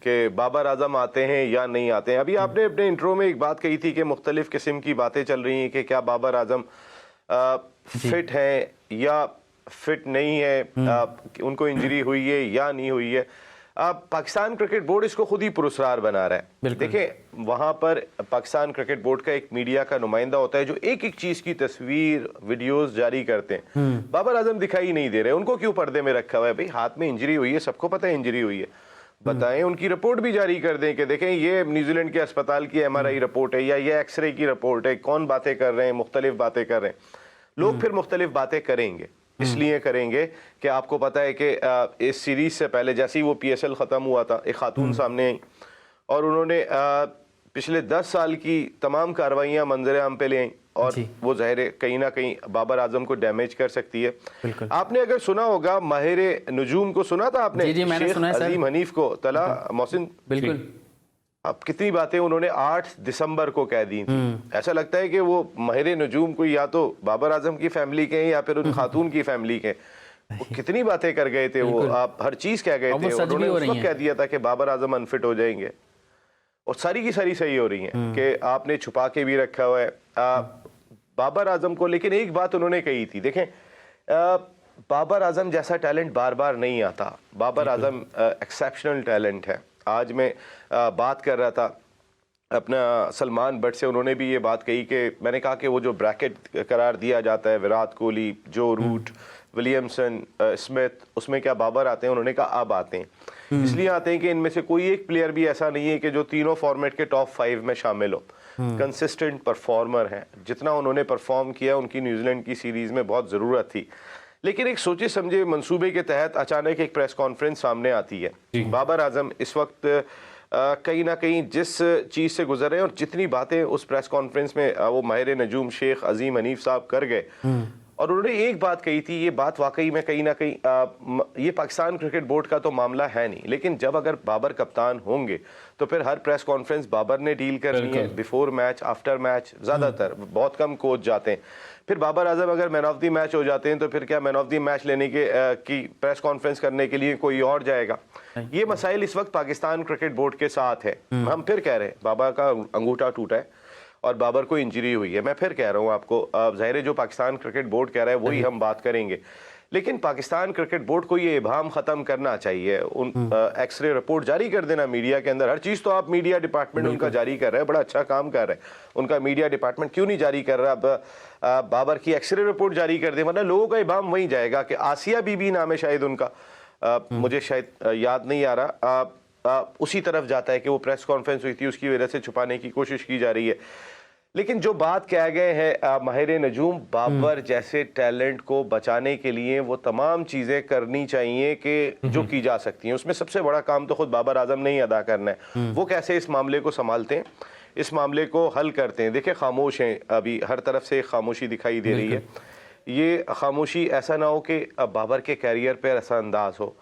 कि बाबर आजम आते हैं या नहीं आते हैं। अभी आपने अपने इंट्रो में एक बात कही थी कि मुख्तलिफ किस्म की बातें चल रही हैं कि क्या बाबर आजम फिट है या फिट नहीं है, उनको इंजरी हुई है या नहीं हुई है। पाकिस्तान क्रिकेट बोर्ड इसको खुद ही पुरस्कार बना रहा है। देखें, वहां पर पाकिस्तान क्रिकेट बोर्ड का एक मीडिया का नुमाइंदा होता है जो एक एक चीज की तस्वीर वीडियोस जारी करते हैं। बाबर आजम दिखाई नहीं दे रहे, उनको क्यों पर्दे में रखा हुआ है? भाई हाथ में इंजरी हुई है, सबको पता है इंजरी हुई है, बताएं, उनकी रिपोर्ट भी जारी कर दें कि देखें ये न्यूजीलैंड के अस्पताल की MRI रिपोर्ट है या ये एक्सरे की रिपोर्ट है। कौन बातें कर रहे हैं? मुख्तलिफ बातें कर रहे हैं लोग। फिर मुख्तलिफ बातें करेंगे, इसलिए करेंगे कि आपको पता है कि इस सीरीज से पहले जैसे ही वो PSL ख़त्म हुआ था, एक खातून सामने आई और उन्होंने पिछले 10 साल की तमाम कार्रवाइयाँ मंजर आम पे ले आई और वो ज़ाहिर है कहीं ना कहीं बाबर आजम को डैमेज कर सकती है। आपने अगर सुना होगा माहिर नजूम को, सुना था आपने? शेख अजीम हनीफ को, तला मोहसिन, बिल्कुल। अब कितनी बातें उन्होंने 8 दिसंबर को कह दी थी। ऐसा लगता है कि वो माहिर नजूम को या तो बाबर आजम की फैमिली के हैं या फिर उन खातून की फैमिली के। वो कितनी बातें कर गए थे, वो आप हर चीज कह गए थे। उन्होंने उस वक्त कह दिया था कि बाबर आजम अनफिट हो जाएंगे और सारी की सारी सही हो रही है कि आपने छुपा के भी रखा हुआ है बाबर आजम को। लेकिन एक बात उन्होंने कही थी, देखें, बाबर आजम जैसा टैलेंट बार बार नहीं आता। बाबर आजम एक्सेप्शनल टैलेंट है। आज मैं बात कर रहा था अपना सलमान बट से, उन्होंने भी ये बात कही कि मैंने कहा कि वो जो ब्रैकेट करार दिया जाता है, विराट कोहली, जो रूट, विलियमसन, स्मिथ, उसमें क्या बाबर आते हैं? उन्होंने कहा अब आते हैं। इसलिए आते हैं कि इनमें से कोई एक प्लेयर भी ऐसा नहीं है कि जो तीनों फॉर्मेट के टॉप 5 में शामिल हो। कंसिस्टेंट परफॉर्मर हैं। जितना उन्होंने परफॉर्म किया उनकी न्यूजीलैंड की सीरीज में बहुत ज़रूरत थी। लेकिन एक सोचे समझे मंसूबे के तहत अचानक एक प्रेस कॉन्फ्रेंस सामने आती है। बाबर आजम इस वक्त कहीं ना कहीं जिस चीज़ से गुजर रहे हैं और जितनी बातें उस प्रेस कॉन्फ्रेंस में वो माहिर नजूम शेख अजीम हनीफ साहब कर गए, और उन्होंने एक बात कही थी, ये बात वाकई में कहीं ना कहीं ये पाकिस्तान क्रिकेट बोर्ड का तो मामला है नहीं, लेकिन जब अगर बाबर कप्तान होंगे तो फिर हर प्रेस कॉन्फ्रेंस बाबर ने डील करनी है, बिफोर मैच, आफ्टर मैच। ज़्यादातर बहुत कम कोच जाते हैं। फिर बाबर आजम अगर मैन ऑफ द मैच हो जाते हैं तो फिर क्या मैन ऑफ द मैच लेने के की प्रेस कॉन्फ्रेंस करने के लिए कोई और जाएगा? ये मसाइल इस वक्त पाकिस्तान क्रिकेट बोर्ड के साथ है। हम फिर कह रहे हैं बाबर का अंगूठा टूटा है और बाबर को इंजरी हुई है। मैं फिर कह रहा हूँ आपको, ज़ाहिर है जो पाकिस्तान क्रिकेट बोर्ड कह रहा है वही हम बात करेंगे, लेकिन पाकिस्तान क्रिकेट बोर्ड को ये इबाहम ख़त्म करना चाहिए। उन एक्सरे रिपोर्ट जारी कर देना मीडिया के अंदर। हर चीज़ तो आप मीडिया डिपार्टमेंट उनका जारी कर रहे हैं, बड़ा अच्छा काम कर रहे हैं। उनका मीडिया डिपार्टमेंट क्यों नहीं जारी कर रहा? अब बाबर की एक्सरे रिपोर्ट जारी कर दे, वरना लोगों का इबाहम वहीं जाएगा कि आसिया बीबी नाम है शायद उनका, मुझे शायद याद नहीं आ रहा, उसी तरफ जाता है कि वो प्रेस कॉन्फ्रेंस हुई थी, उसकी वजह से छुपाने की कोशिश की जा रही है। लेकिन जो बात कह गए हैं माहिर नजूम, बाबर जैसे टैलेंट को बचाने के लिए वो तमाम चीज़ें करनी चाहिए कि जो की जा सकती हैं। उसमें सबसे बड़ा काम तो खुद बाबर आजम ने ही अदा करना है। वो कैसे इस मामले को संभालते हैं, इस मामले को हल करते हैं। देखिए, खामोश हैं, अभी हर तरफ से खामोशी दिखाई दे रही है। ये खामोशी ऐसा ना हो कि बाबर के कैरियर पर असरअंदाज हो।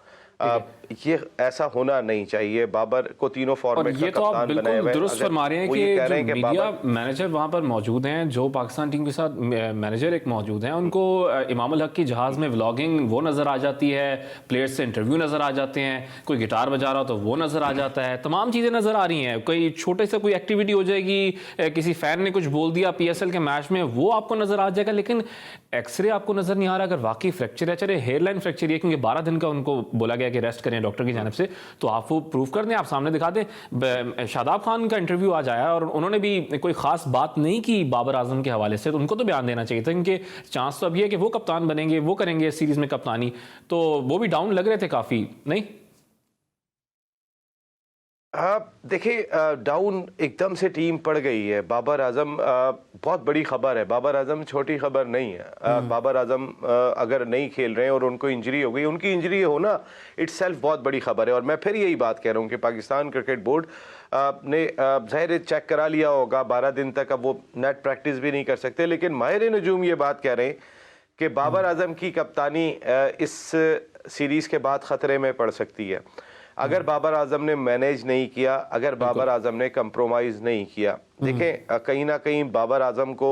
ये ऐसा होना नहीं चाहिए। बाबर को तीनों फॉर्मेट का कप्तान बनाया हुआ है। दुरुस्त फरमा रहे हैं कि जो मीडिया मैनेजर वहां पर मौजूद हैं, जो पाकिस्तान टीम के साथ मैनेजर एक मौजूद हैं, उनको इमाम उल हक की जहाज में व्लॉगिंग वो नजर आ जाती है, प्लेयर्स से इंटरव्यू नजर आ जाते हैं, कोई गिटार बजा रहा हो तो वो नजर आ जाता है, तमाम चीजें नजर आ रही हैं। कोई छोटे से कोई एक्टिविटी हो जाएगी, किसी फैन ने कुछ बोल दिया PSL के मैच में, वो आपको नजर आ जाएगा, लेकिन एक्सरे आपको नजर नहीं आ रहा। अगर वाकई फ्रैक्चर है, चले हेयरलाइन फ्रैक्चर है, क्योंकि 12 दिन का उनको बोला गया कि रेस्ट करें डॉक्टर की जानिब से, तो आप वो प्रूफ कर दें, आप सामने दिखा दें। शादाब खान का इंटरव्यू आज आया और उन्होंने भी कोई खास बात नहीं की बाबर आजम के हवाले से, तो उनको तो बयान देना चाहिए था। इनके चांस तो अभी है कि वो कप्तान बनेंगे, वो करेंगे सीरीज में कप्तानी, तो वो भी डाउन लग रहे थे काफी, नहीं? देखिए, डाउन एकदम से टीम पड़ गई है। बाबर आजम बहुत बड़ी खबर है, बाबर आजम छोटी खबर नहीं है। बाबर आजम अगर नहीं खेल रहे हैं और उनको इंजरी हो गई, उनकी इंजरी होना इटसेल्फ बहुत बड़ी खबर है। और मैं फिर यही बात कह रहा हूँ कि पाकिस्तान क्रिकेट बोर्ड ने ज़ाहिर चेक करा लिया होगा 12 दिन तक, अब वो नेट प्रैक्टिस भी नहीं कर सकते। लेकिन माहिर नजूम ये बात कह रहे हैं कि बाबर आजम की कप्तानी इस सीरीज़ के बाद ख़तरे में पड़ सकती है। अगर बाबर आजम ने मैनेज नहीं किया, अगर बाबर आजम ने कंप्रोमाइज नहीं किया, देखें कहीं ना कहीं बाबर आजम को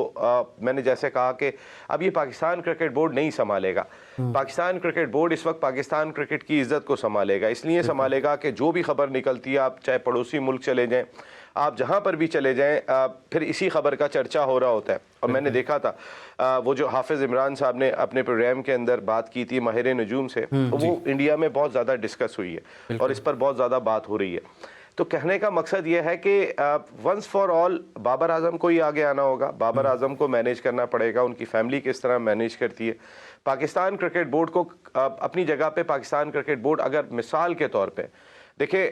मैंने जैसे कहा कि अब ये पाकिस्तान क्रिकेट बोर्ड नहीं संभालेगा। पाकिस्तान क्रिकेट बोर्ड इस वक्त पाकिस्तान क्रिकेट की इज्जत को संभालेगा, इसलिए संभालेगा कि जो भी खबर निकलती है, आप चाहे पड़ोसी मुल्क चले जाएं, आप जहां पर भी चले जाएं, फिर इसी खबर का चर्चा हो रहा होता है। और मैंने देखा था वो जो हाफिज इमरान साहब ने अपने प्रोग्राम के अंदर बात की थी माहिर नजूम से, वो इंडिया में बहुत ज़्यादा डिस्कस हुई है और इस पर बहुत ज़्यादा बात हो रही है। तो कहने का मकसद ये है कि once for all Babar Azam को ही आगे आना होगा, बाबर आजम को मैनेज करना पड़ेगा, उनकी फैमिली किस तरह मैनेज करती है। पाकिस्तान क्रिकेट बोर्ड को अपनी जगह पे पाकिस्तान क्रिकेट बोर्ड अगर मिसाल के तौर पे देखिए,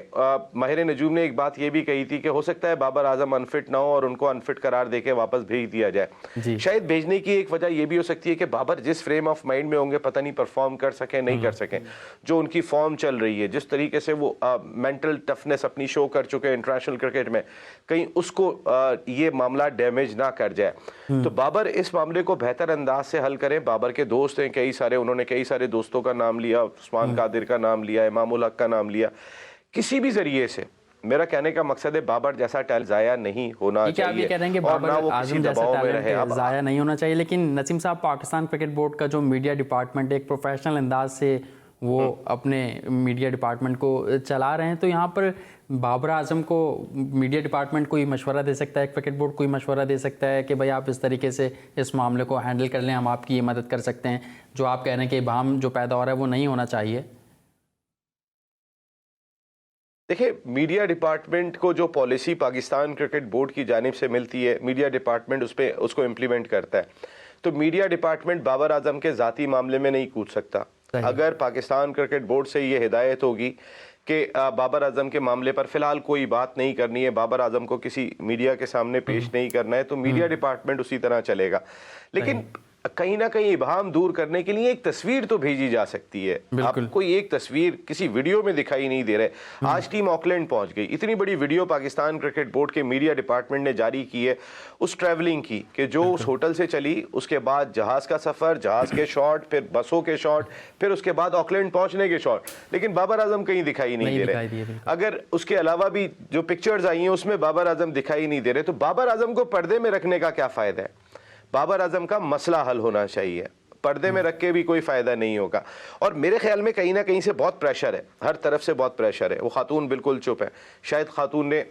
माहिर नजूम ने एक बात ये भी कही थी कि हो सकता है बाबर आजम अनफिट ना हो और उनको अनफिट करार देके वापस भेज दिया जाए। शायद भेजने की एक वजह ये भी हो सकती है कि बाबर जिस फ्रेम ऑफ माइंड में होंगे पता नहीं परफॉर्म कर सकें नहीं कर सकें, जो उनकी फॉर्म चल रही है, जिस तरीके से वो मेंटल टफनेस अपनी शो कर चुके हैं इंटरनेशनल क्रिकेट में, कहीं उसको ये मामला डैमेज ना कर जाए। तो बाबर इस मामले को बेहतर अंदाज से हल करें। बाबर के दोस्त हैं कई सारे, उन्होंने कई सारे दोस्तों का नाम लिया, उस्मान कादिर का नाम लिया, इमामुल हक का नाम लिया, किसी भी जरिए से मेरा कहने का मकसद है बाबर जैसा टैलेंट जाया नहीं होना चाहिए। आप ये कह रहे हैं कि बाबर आजम जैसा टैलेंट जाया नहीं होना चाहिए, लेकिन नसीम साहब, पाकिस्तान क्रिकेट बोर्ड का जो मीडिया डिपार्टमेंट एक प्रोफेशनल अंदाज से वो अपने मीडिया डिपार्टमेंट को चला रहे हैं, तो यहाँ पर बाबर आजम को मीडिया डिपार्टमेंट कोई मशवरा दे सकता है, क्रिकेट बोर्ड कोई मशवरा दे सकता है कि भाई आप इस तरीके से इस मामले को हैंडल कर लें, हम आपकी ये मदद कर सकते हैं, जो आप कह रहे हैं कि इबाम जो पैदा हो रहा है वो नहीं होना चाहिए। देखिए, मीडिया डिपार्टमेंट को जो पॉलिसी पाकिस्तान क्रिकेट बोर्ड की जानिब से मिलती है, मीडिया डिपार्टमेंट उसको इम्प्लीमेंट करता है। तो मीडिया डिपार्टमेंट बाबर आजम के ज़ाती मामले में नहीं कूद सकता। अगर पाकिस्तान क्रिकेट बोर्ड से ये हिदायत होगी कि बाबर आजम के मामले पर फिलहाल कोई बात नहीं करनी है, बाबर आजम को किसी मीडिया के सामने पेश नहीं करना है, तो मीडिया डिपार्टमेंट उसी तरह चलेगा। लेकिन कहीं ना कहीं इबाहम दूर करने के लिए एक तस्वीर तो भेजी जा सकती है। आपको एक तस्वीर किसी वीडियो में दिखाई नहीं दे रहे। आज टीम ऑकलैंड पहुंच गई, इतनी बड़ी वीडियो पाकिस्तान क्रिकेट बोर्ड के मीडिया डिपार्टमेंट ने जारी की है उस ट्रैवलिंग की, कि जो उस होटल से चली, उसके बाद जहाज का सफर, जहाज के शॉट, फिर बसों के शॉट, फिर उसके बाद ऑकलैंड पहुंचने के शॉट, लेकिन बाबर आजम कहीं दिखाई नहीं दे रहे। अगर उसके अलावा भी जो पिक्चर्स आई हैं उसमें बाबर आजम दिखाई नहीं दे रहे, तो बाबर आजम को पर्दे में रखने का क्या फायदा है? बाबर आजम का मसला हल होना चाहिए, पर्दे में रख के भी कोई फ़ायदा नहीं होगा। और मेरे ख्याल में कहीं ना कहीं से बहुत प्रेशर है, हर तरफ से बहुत प्रेशर है। वो खातून बिल्कुल चुप है, शायद खातून ने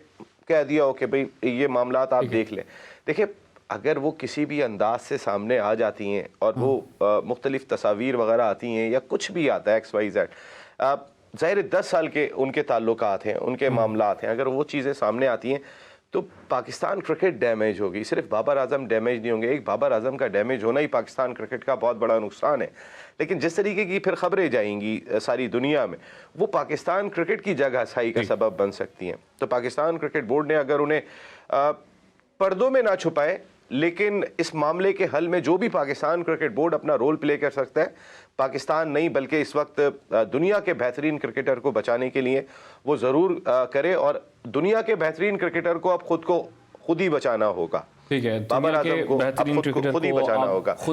कह दिया हो कि भाई ये मामलात आप देख लें। देखिए, अगर वो किसी भी अंदाज से सामने आ जाती हैं और वो मुख्तलिफ तस्वीर वगैरह आती हैं या कुछ भी आता है XYZ, ज़ाहिर 10 साल के उनके ताल्लुकात हैं, उनके मामलात हैं, अगर वो चीज़ें सामने आती हैं तो पाकिस्तान क्रिकेट डैमेज होगी। सिर्फ बाबर आजम डैमेज नहीं होंगे, एक बाबर आजम का डैमेज होना ही पाकिस्तान क्रिकेट का बहुत बड़ा नुकसान है। लेकिन जिस तरीके की फिर खबरें जाएंगी सारी दुनिया में, वो पाकिस्तान क्रिकेट की जगह सही का सबब बन सकती हैं। तो पाकिस्तान क्रिकेट बोर्ड ने अगर उन्हें पर्दों में ना छुपाए, लेकिन इस मामले के हल में जो भी पाकिस्तान क्रिकेट बोर्ड अपना रोल प्ले कर सकता है, पाकिस्तान नहीं बल्कि इस वक्त दुनिया के बेहतरीन क्रिकेटर को बचाने के लिए वो ज़रूर करे। और दुनिया के बेहतरीन क्रिकेटर को अब खुद ही बचाना होगा। ठीक है, बाबर आजम को अब खुद ही बचाना होगा।